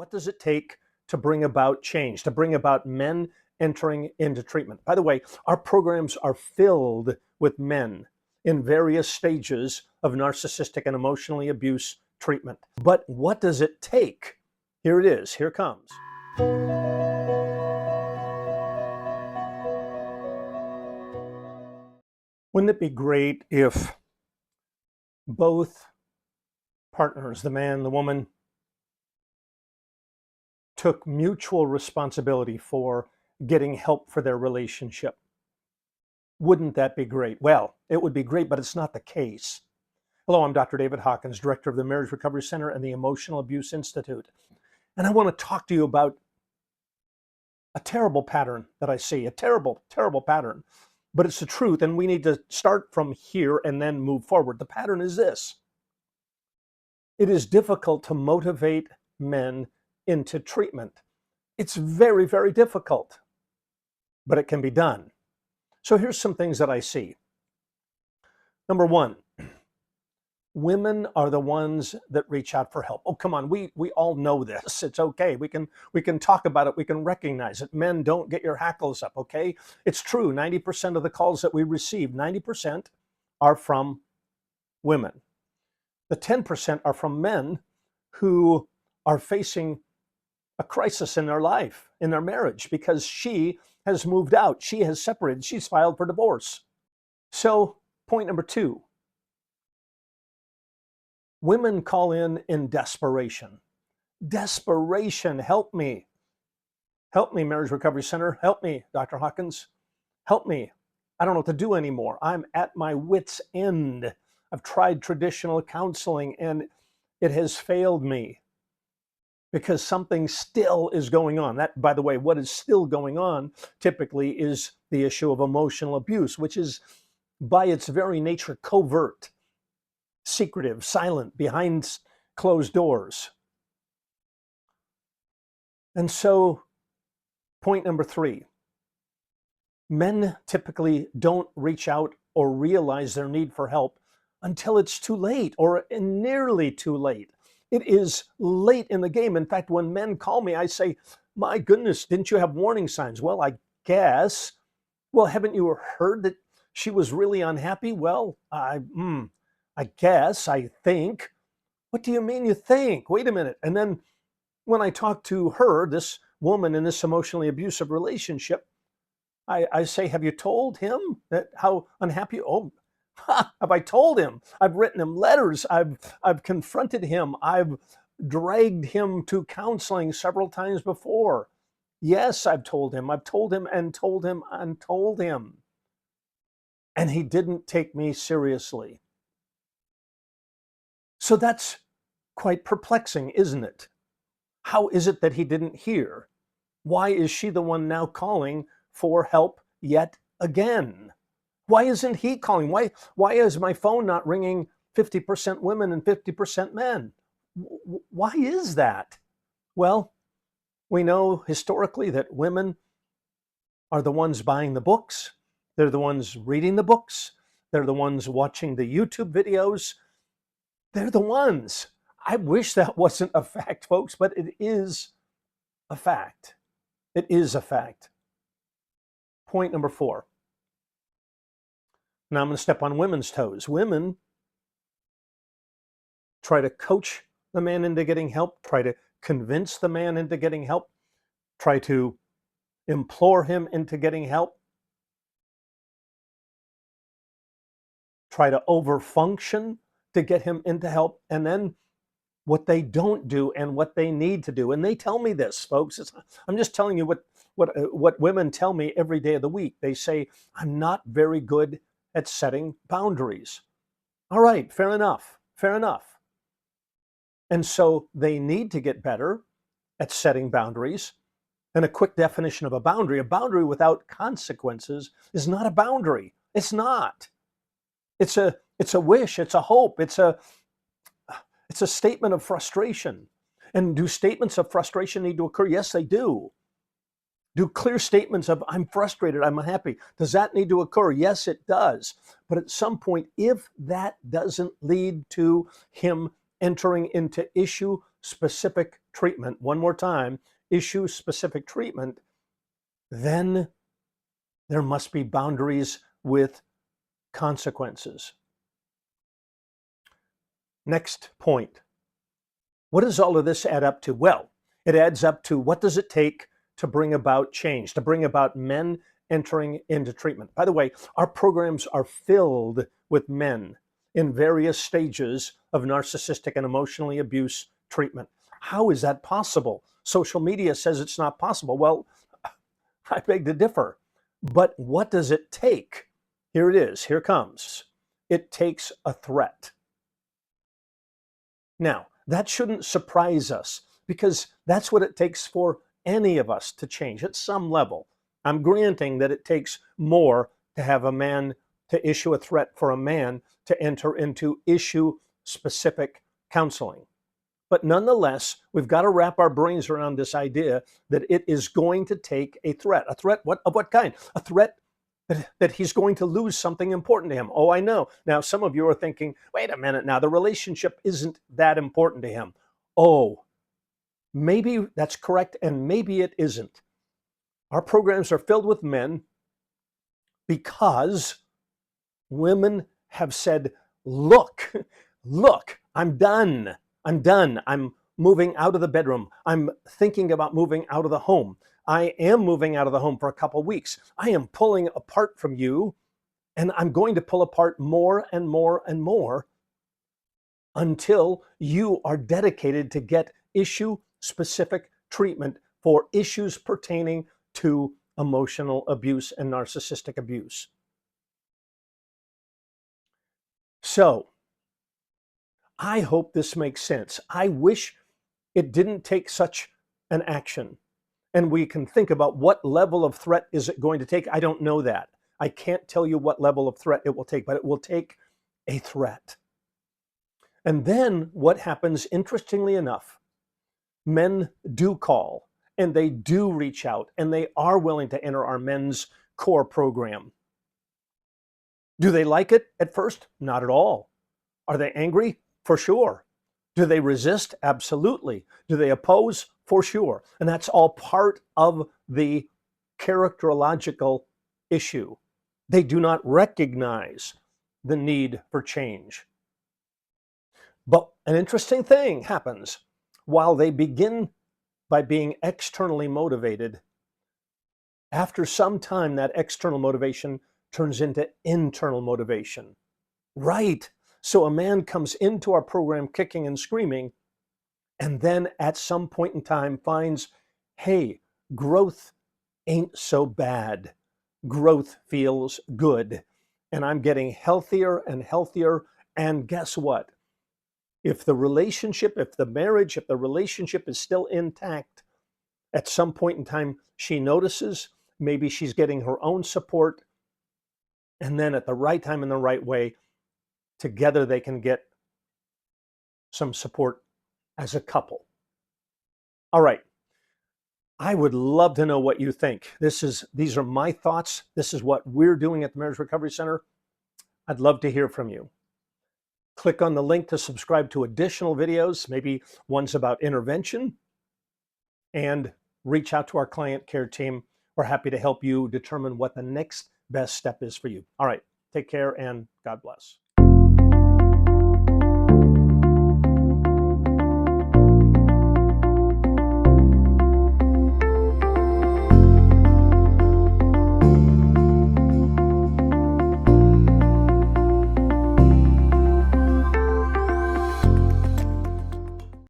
What does it take to bring about change, to bring about men entering into treatment? By the way, our programs are filled with men in various stages of narcissistic and emotionally abuse treatment. But what does it take? Here it is. Here it comes. Wouldn't it be great if both partners, the man, the woman, took mutual responsibility for getting help for their relationship? Wouldn't that be great? Well, it would be great, but it's not the case. Hello, I'm Dr. David Hawkins, director of the Marriage Recovery Center and the Emotional Abuse Institute. And I want to talk to you about a terrible pattern that I see, a terrible, terrible pattern. But it's the truth, and we need to start from here and then move forward. The pattern is this. It is difficult to motivate men into treatment. It's very, very difficult, but it can be done. So here's some things that I see. Number one, women are the ones that reach out for help. Oh, come on, we all know this. It's okay. We can talk about it. We can recognize it. Men, don't get your hackles up, okay? It's true. 90% of the calls that we receive, 90% are from women. The 10% are from men who are facing a crisis in their life, in their marriage, because she has moved out. She has separated. She's filed for divorce. So, point number two. Women call in desperation. Desperation, help me. Help me, Marriage Recovery Center. Help me, Dr. Hawkins. Help me. I don't know what to do anymore. I'm at my wit's end. I've tried traditional counseling and it has failed me because something still is going on. That, by the way, what is still going on typically is the issue of emotional abuse, which is by its very nature covert, secretive, silent, behind closed doors. And so, point number three, men typically don't reach out or realize their need for help until it's too late or nearly too late. It is late in the game. In fact, when men call me, I say, my goodness, didn't you have warning signs? Well, I guess. Well, haven't you heard that she was really unhappy? Well, I guess, I think. What do you mean you think? Wait a minute. And then when I talk to her, this woman in this emotionally abusive relationship, I say, have you told him that how unhappy? Oh, have I told him? I've written him letters. I've confronted him. I've dragged him to counseling several times before. Yes, I've told him. I've told him and told him and told him. And he didn't take me seriously. So that's quite perplexing, isn't it? How is it that he didn't hear? Why is she the one now calling for help yet again? Why isn't he calling? Why is my phone not ringing 50% women and 50% men? Why is that? Well, we know historically that women are the ones buying the books. They're the ones reading the books. They're the ones watching the YouTube videos. They're the ones. I wish that wasn't a fact, folks, but it is a fact. It is a fact. Point number four. Now I'm going to step on women's toes. Women try to coach the man into getting help, try to convince the man into getting help, try to implore him into getting help, try to overfunction to get him into help, and then what they don't do and what they need to do. And they tell me this, folks. I'm just telling you what women tell me every day of the week. They say, I'm not very good at setting boundaries. All right, fair enough, fair enough. And so they need to get better at setting boundaries. And a quick definition of a boundary without consequences is not a boundary. It's not. It's a wish, it's a hope, it's a statement of frustration. And do statements of frustration need to occur? Yes, they do. Do clear statements of, I'm frustrated, I'm unhappy. Does that need to occur? Yes, it does. But at some point, if that doesn't lead to him entering into issue specific treatment, one more time, issue specific treatment, then there must be boundaries with consequences. Next point. What does all of this add up to? Well, it adds up to what does it take to bring about change, to bring about men entering into treatment. By the way, our programs are filled with men in various stages of narcissistic and emotionally abuse treatment. How is that possible? Social media says it's not possible. Well, I beg to differ. But what does it take? Here it is. Here comes. It takes a threat. Now, that shouldn't surprise us because that's what it takes for any of us to change at some level. I'm granting that it takes more to have a man to issue a threat for a man to enter into issue-specific counseling. But nonetheless, we've got to wrap our brains around this idea that it is going to take a threat. A threat of what kind? A threat that he's going to lose something important to him. Oh, I know. Now, some of you are thinking, wait a minute now, the relationship isn't that important to him. Oh, maybe that's correct, and maybe it isn't. Our programs are filled with men because women have said, look, I'm done. I'm moving out of the bedroom. I'm thinking about moving out of the home. I am moving out of the home for a couple of weeks. I am pulling apart from you, and I'm going to pull apart more and more and more until you are dedicated to get issue-specific treatment for issues pertaining to emotional abuse and narcissistic abuse. So, I hope this makes sense. I wish it didn't take such an action. And we can think about what level of threat is it going to take. I don't know that. I can't tell you what level of threat it will take, but it will take a threat. And then what happens, interestingly enough, men do call and they do reach out and they are willing to enter our men's core program. Do they like it at first? Not at all. Are they angry? For sure. Do they resist? Absolutely. Do they oppose? For sure. And that's all part of the characterological issue. They do not recognize the need for change. But an interesting thing happens. While they begin by being externally motivated, after some time that external motivation turns into internal motivation. Right. So a man comes into our program kicking and screaming, and then at some point in time finds, hey, growth ain't so bad. Growth feels good. And I'm getting healthier and healthier. And guess what? If the relationship, if the marriage, if the relationship is still intact, at some point in time, she notices, maybe she's getting her own support. And then at the right time in the right way, together they can get some support as a couple. All right. I would love to know what you think. These are my thoughts. This is what we're doing at the Marriage Recovery Center. I'd love to hear from you. Click on the link to subscribe to additional videos, maybe ones about intervention, and reach out to our client care team. We're happy to help you determine what the next best step is for you. All right. Take care and God bless.